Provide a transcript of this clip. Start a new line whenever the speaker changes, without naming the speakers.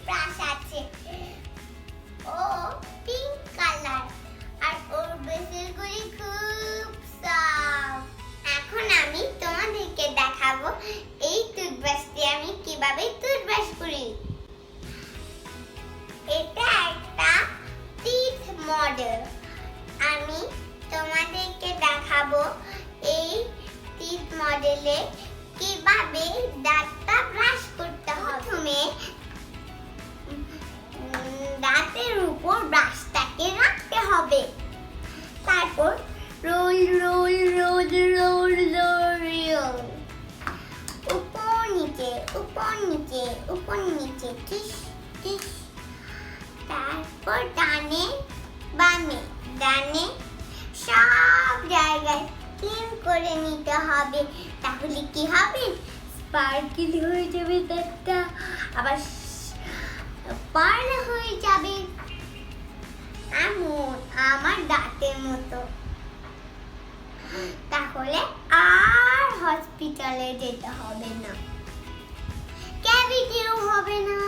Brush আছে, ও pink colour, আর ওর ব্রেসেলগুলি খুব soft. এখন আমি তোমাদেরকে দেখাবো এই টুথব্রাশ দিয়ে আমি কিভাবে টুথব্রাশ করি। এটা একটা টিথ মডেল। আমি তোমাদেরকে দেখাবো এই টিথ মডেলে কিভাবে দাঁতটা ব্রাশ করতে হবে। প্রথমে দাঁতের উপর ব্রাশটাকে রাখতে হবে, তারপর roll roll roll roll roll roll, উপর নিচে উপর নিচে উপর নিচে, টিস টিস। তারপর ডানে বামে ডানে সব জায়গায় ক্লিন করে নিতে হবে। তাহলে কি হবে, স্পার্কেল হয়ে যাবে দাঁতটা, আবার পার্ল হয়ে যাবে এমন আমার দাঁতের মতো। তাহলে আর হসপিটালে যেতে হবে না, ক্যাভিটিও হবে না।